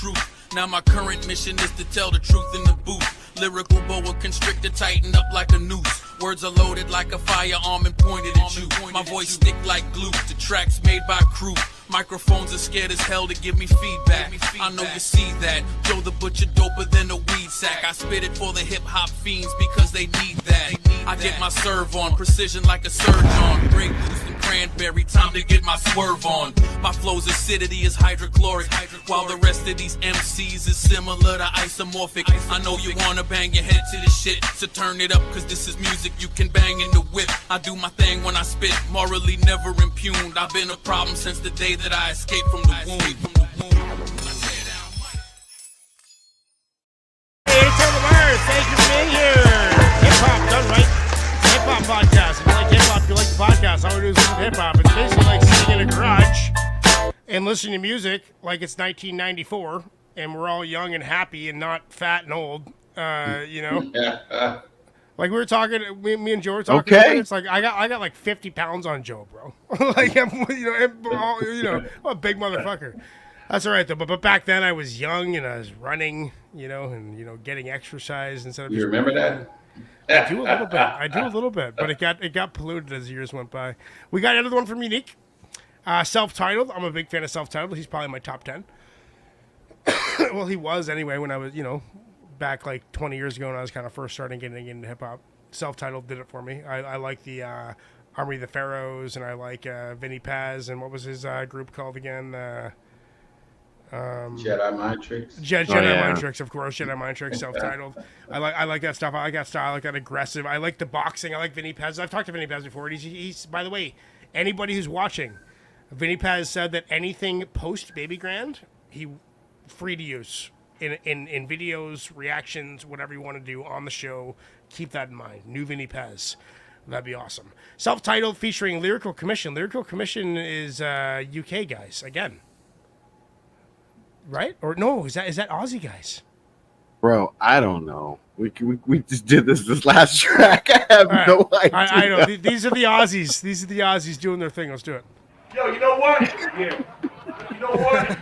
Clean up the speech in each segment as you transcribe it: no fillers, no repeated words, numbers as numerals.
truth. Now my current mission is to tell the truth in the booth. Lyrical boa constrictor tightened up like a noose. Words are loaded like a firearm and pointed at you. My voice stick like glue to tracks made by crew. Microphones are scared as hell to give me feedback. I know you see that. Joe the Butcher doper than a weed sack. I spit it for the hip hop fiends because they need that. I get my serve on, precision like a surgeon. Grape juice and cranberry, time to get my swerve on. My flow's acidity is hydrochloric, while the rest of these MCs is similar to isomorphic. I know you wanna bang your head to the shit, so turn it up, cause this is music you can bang in the whip. I do my thing when I spit, morally never impugned. I've been a problem since the day that I escaped from the womb. Hey, it's on the wire. Thank you for being here. Hip-hop done right. Hip-hop podcast. If you like hip-hop, you like the podcast. All we do is listen to hip-hop. It's basically like sitting in a garage and listening to music like it's 1994 and we're all young and happy and not fat and old. You know? Like we were talking, me and Joe were talking. Okay. It's like I got like 50 pounds on Joe, bro. Like I'm a big motherfucker. That's all right though. But back then I was young and I was running, and getting exercise instead of. You remember that? I do a little bit, but it got polluted as the years went by. We got another one from Unique, self-titled. I'm a big fan of self-titled. He's probably my top 10. Well, he was anyway when I was, back like 20 years ago when I was kind of first starting getting into hip-hop. Self-titled did it for me. I like the Army of the Pharaohs, and I like Vinny Paz, and what was his group called again? Jedi Mind Tricks. Jedi Mind Tricks, of course. Jedi Mind Tricks, self-titled. I like that stuff. I like that style. I like that aggressive. I like the boxing. I like Vinny Paz. I've talked to Vinny Paz before. He's by the way, anybody who's watching, Vinny Paz said that anything post Baby Grand, he free to use. In videos, reactions, whatever you want to do on the show, keep that in mind. New Vinny Paz. That'd be awesome. Self-titled featuring Lyrical Commission. Lyrical Commission is UK guys, again. Right? Or no, is that Aussie guys? Bro, I don't know. We just did this last track. I have no idea. I know. These are the Aussies. These are the Aussies doing their thing. Let's do it. Yo, you know what? Yeah. You know what?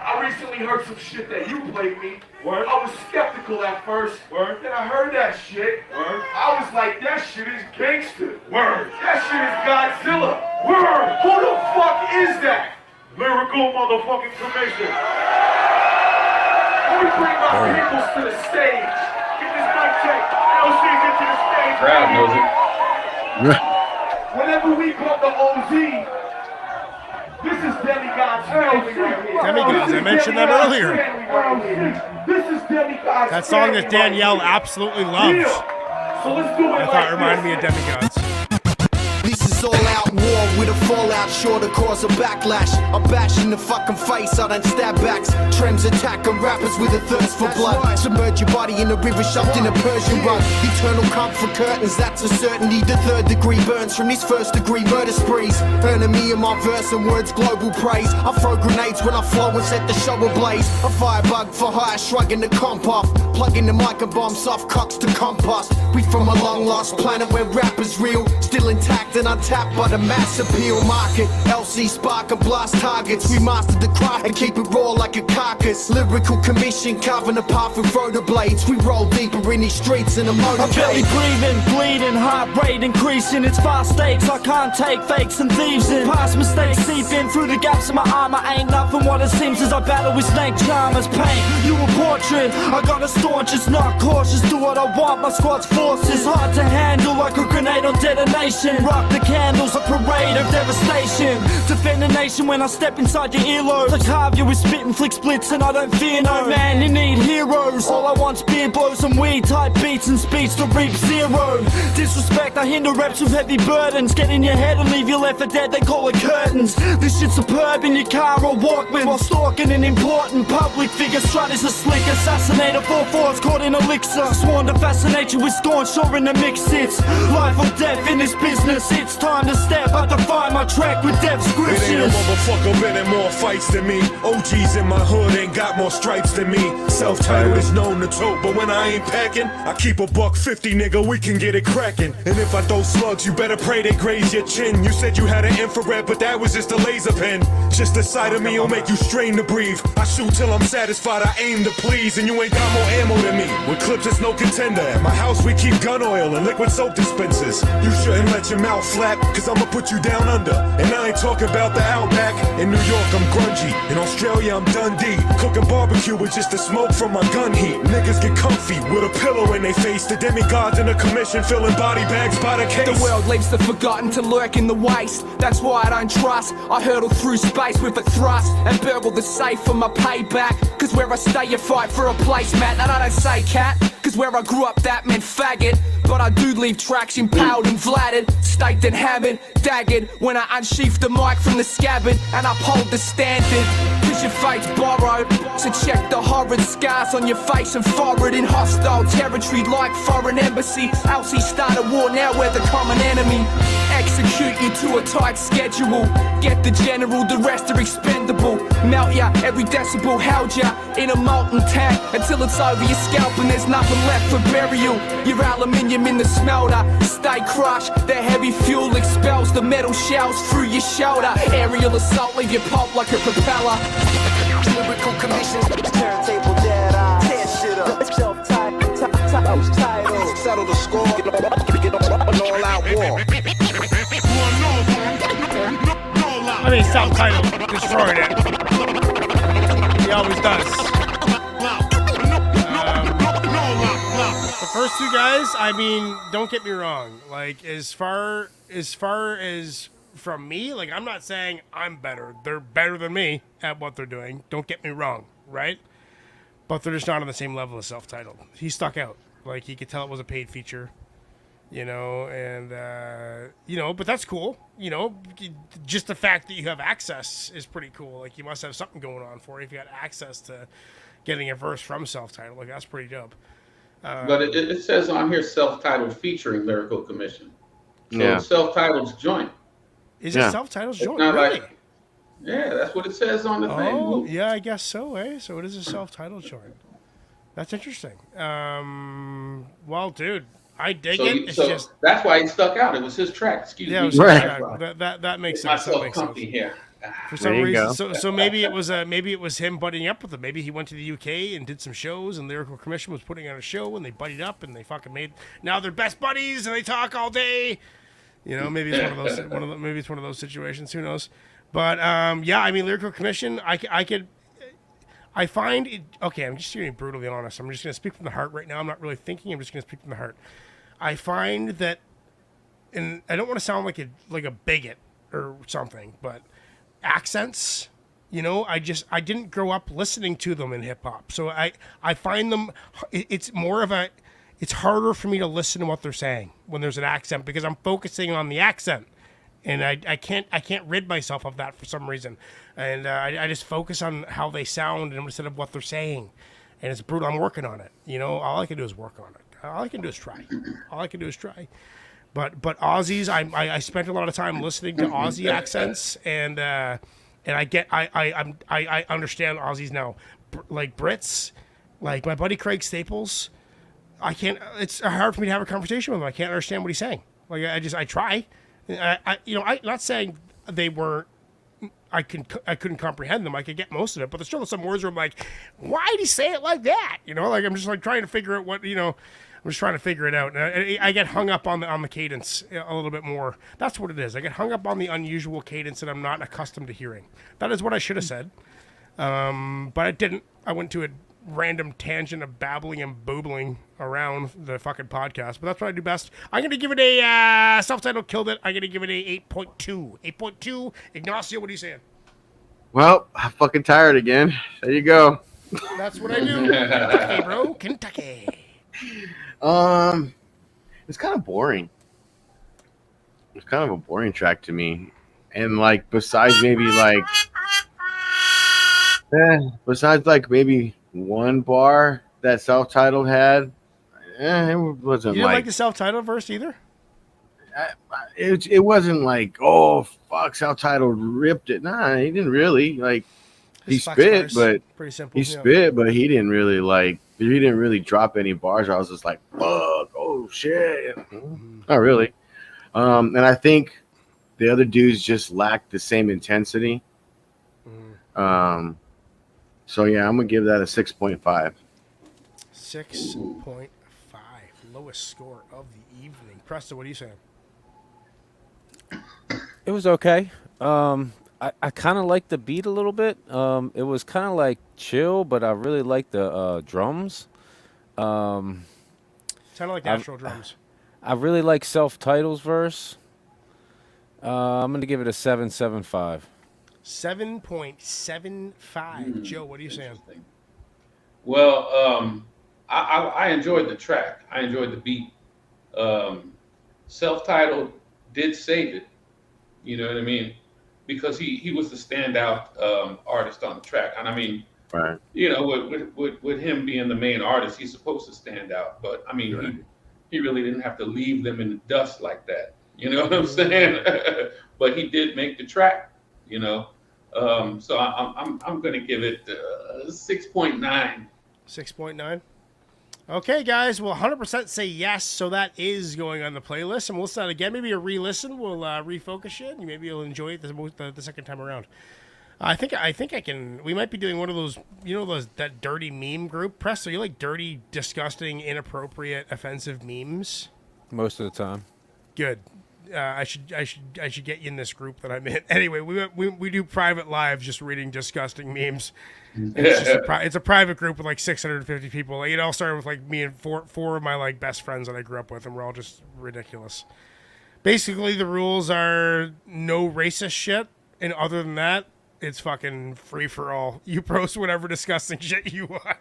I recently heard some shit that you played me. Word. I was skeptical at first. Word. Then I heard that shit. Word. I was like, that shit is gangster. Word. That shit is Godzilla. Word. Who the fuck is that? Lyrical motherfucking Commission. Let me bring my peoples to the stage. Get this mic check. LC, get to the stage. Crowd knows it. Whenever we brought the OZ, this is Demigod's family right here. Demigods, I mentioned that earlier. This is Demigod's That song that Danielle absolutely loves. So let's do it. I thought it reminded me of Demigods. This is all out war with a fallout sure to cause a backlash. I'm bashing the fucking face, I don't stab backs. Trems attacking rappers with a thirst for blood. Submerge your body in a river shoved in a Persian rug. Eternal comfort curtains, that's a certainty. The third degree burns from these first degree murder sprees. Earning me in my verse and words global praise. I throw grenades when I flow and set the show ablaze. A firebug for hire, shrugging the comp off. Plugging the mic and bomb soft cocks to compost. We from a long lost planet where rap is real. Still intact and untapped by the mass appeal market. LC spark and blast targets. We mastered the craft and keep it raw like a carcass. Lyrical Commission carving a path with rotor blades. We roll deeper in these streets in a motorcade. I'm belly breathing, bleeding, heart rate increasing. It's fast stakes, I can't take fakes and thieves in. Past mistakes seep in through the gaps in my armor. Ain't nothing what it seems as I battle with snake charmers. Paint you a portrait, I got a staunch, it's not cautious. Do what I want, my squad's forces. Hard to handle like a grenade on detonation. Rock the candles, a parade of devastation. Defend the nation when I step inside your earlobes. I carve you with spit and flick splits and I don't fear no man, you need heroes. All I want's beer blows and weed type beats and speech to reap zero. Disrespect, I hinder reps with heavy burdens. Get in your head and leave you left for dead, they call it curtains. This shit's superb in your car or Walkman. While stalking an important public figure. Strut is a slick assassinator, 4-4's caught in elixir. Sworn to fascinate you with scorn, sure in the mix it's life or death in this business. It's time time to step up to find my track with depth It ain't a scriptures. motherfucker been in more fights than me. OGs in my hood ain't got more stripes than me. Self-titled is known to tote, but when I ain't packing, I keep a $150, nigga, we can get it cracking. And if I throw slugs, you better pray they graze your chin. You said you had an infrared, but that was just a laser pen. Just the sight of me will make you strain to breathe. I shoot till I'm satisfied, I aim to please, and you ain't got more ammo than me. With clips, it's no contender. At my house, we keep gun oil and liquid soap dispensers. You shouldn't let your mouth flap, cause I'ma put you down under. And I ain't talking about the Outback. In New York, I'm grungy. In Australia, I'm Dundee. Cooking barbecue with just the smoke from my gun heat. Niggas get comfy with a pillow in their face. The demigods in the commission filling body bags by the case. The world leaves the forgotten to lurk in the waste. That's why I don't trust. I hurtle through space with a thrust and burgle the safe for my payback. Cause where I stay, you fight for a placemat. And I don't say cat, cause where I grew up, that meant faggot. But I do leave tracks impaled and flattered, staked and hammered, daggered when I unsheath the mic from the scabbard and uphold the standard. Cause your fate's borrowed, so check the horrid scars on your face and forward in hostile territory like foreign embassy. Else he start a war, now we're the common enemy. Execute you to a tight schedule. Get the general, the rest are expendable. Melt ya, every decibel held ya in a molten tank until it's over your scalp and there's nothing left for burial. Your aluminium in the smelter, stay crushed. The heavy fuel expels the metal shells through your shoulder. Aerial assault, leave your pulp like a propeller. Lyrical commission, turntable dead eye. Tear shit up. Self-titled, settle the score. Get an all-out war. I mean, self-titled destroyed it. He always does. The first two guys, I mean, don't get me wrong. Like, as far as from me, like, I'm not saying I'm better. They're better than me at what they're doing. Don't get me wrong, right? But they're just not on the same level as self-titled. He stuck out. Like, he could tell it was a paid feature, you know, and, you know, but that's cool. You know, just the fact that you have access is pretty cool. Like, you must have something going on for you if you got access to getting a verse from self-titled. Like, that's pretty dope. But it says on here self-titled featuring Lyrical Commission. So Yeah. self-titled's joint. Is Yeah. it self-titled It's joint? not Really? like, yeah, that's what it says on the thing. Oh, Woo. yeah, I guess so, eh? So it is a self-titled joint. That's interesting. Well, dude, I dig So, it. It's so just, that's why he stuck out. It was his track. Excuse yeah, it me. was Right. his track. That makes Make sense. That myself makes sense. comfy here. For some There you reason, go. so maybe it was him buddying up with them. Maybe he went to the UK and did some shows, and Lyrical Commission was putting on a show, and they buddied up, and they fucking made. Now they're best buddies, and they talk all day. You know, maybe it's maybe it's one of those situations. Who knows? But yeah, I mean, Lyrical Commission, I find it okay. I'm just being brutally honest. I'm just going to speak from the heart right now. I'm not really thinking. I'm just going to speak from the heart. I find that, and I don't want to sound like a bigot or something, but accents, you know, I didn't grow up listening to them in hip hop, so I find them. It's more of a. It's harder for me to listen to what they're saying when there's an accent because I'm focusing on the accent. And I can't rid myself of that for some reason, and I just focus on how they sound instead of what they're saying, and it's brutal. I'm working on it. You know, all I can do is work on it. All I can do is try. But Aussies, I spent a lot of time listening to Aussie accents, and I understand Aussies now, like Brits, like my buddy Craig Staples. I can't. It's hard for me to have a conversation with him. I can't understand what he's saying. Like I try. I'm not saying they were. I couldn't comprehend them. I could get most of it, but there's still some words where I'm like, why did he say it like that? You know, like I'm just like trying to figure out what, you know, I'm just trying to figure it out. And I get hung up on the cadence a little bit more. That's what it is. I get hung up on the unusual cadence that I'm not accustomed to hearing. That is what I should have said, but I didn't. I went to a random tangent of babbling and boobling around the fucking podcast, but that's what I do best. I'm going to give it a self-titled killed it. I'm going to give it a 8.2. 8.2. Ignacio, what are you saying? Well, I'm fucking tired again. There you go. That's what I do. Kentucky, bro. Kentucky. It's kind of boring. It's kind of a boring track to me. And like, besides maybe like maybe one bar that self-titled had, it wasn't You didn't like like the self-titled verse either? it wasn't like, oh fuck, Self-Titled ripped it. Nah, he didn't really like. He His flex spit, bars, but pretty simple. he spit, but he didn't really like. He didn't really drop any bars. I was just like, fuck, oh shit, not really. And I think the other dudes just lacked the same intensity. So yeah, I'm gonna give that a 6.5. 6.5, lowest score of the evening. Presto, what are you saying? It was okay. I kind of liked the beat a little bit. It was kind of like chill, but I really liked the drums. Sounded like natural drums. I really like Self-Title's verse. I'm going to give it a 7.75. 7.75. Joe, what are you saying? Well, I enjoyed the track. I enjoyed the beat. Self-Titled did save it. You know what I mean? Because he was the standout artist on the track. And I mean, right. You know, with him being the main artist, he's supposed to stand out. But I mean, right. he really didn't have to leave them in the dust like that. You know what I'm saying? But he did make the track. You know, so I'm going to give it 6.9. 6.9. Okay, guys, we'll 100% say yes, so that is going on the playlist, and we'll listen to it again. Maybe a re-listen. We'll refocus it, and maybe you'll enjoy it the second time around. I think I can. We might be doing one of those, you know, that dirty meme group. Presto, you like dirty, disgusting, inappropriate, offensive memes? Most of the time. Good. I should get you in this group that I'm in. Anyway, we do private lives just reading disgusting memes. It's a private group with like 650 people. It all started with like me and four of my like best friends that I grew up with, and we're all just ridiculous. Basically, the rules are no racist shit, and other than that, it's fucking free for all. You post whatever disgusting shit you want.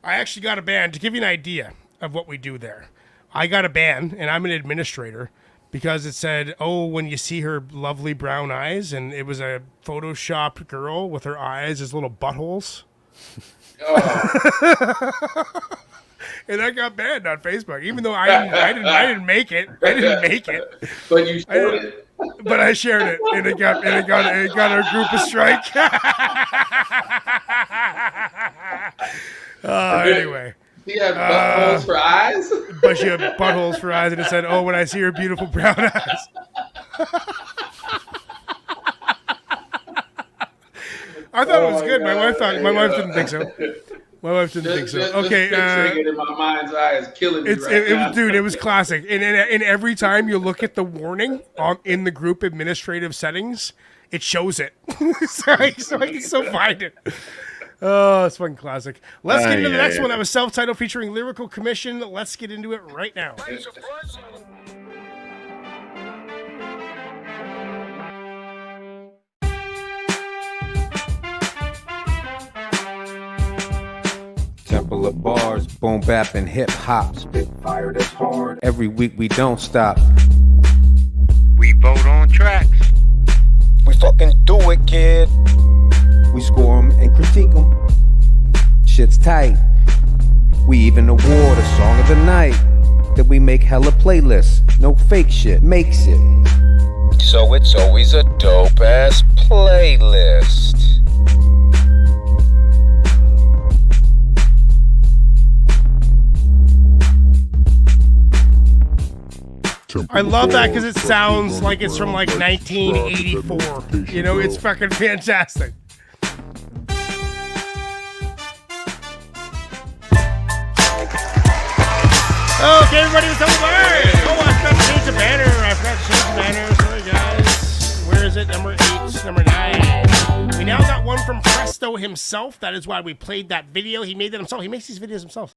I actually got a ban to give you an idea of what we do there. I got a ban, and I'm an administrator. Because it said, oh, when you see her lovely brown eyes, and it was a photoshopped girl with her eyes as little buttholes. Oh. And I got banned on Facebook, even though I didn't make it. I didn't make it. But you shared it. But I shared it, and it got our group a strike. Anyway. She had buttholes for eyes? But she had buttholes for eyes, and it said, oh, when I see her beautiful brown eyes. I thought it was good. My wife didn't think so. My wife didn't think so. Okay. Picturing it in my mind's eye is killing me now. Dude, it was classic. And every time you look at the warning in the group administrative settings, it shows it. so I can still find it. Oh, it's fucking classic. Let's get into the next one. That was Self-Titled featuring Lyrical Commission. Let's get into it right now. Temple of bars, boom bap and hip hop. Spit fire that's hard. Every week we don't stop. We vote on tracks. We fucking do it, kid. We score them and critique them. Shit's tight. We even award a song of the night. That we make hella playlists. No fake shit. Makes it. So it's always a dope ass playlist. I love that because it sounds like it's from like 1984. You know, it's fucking fantastic. Okay, everybody, it's over. Oh, I forgot to change the banner. Sorry, guys. Where is it? Number 8, number 9. We now got one from Presto himself. That is why we played that video. He made that himself. He makes these videos himself.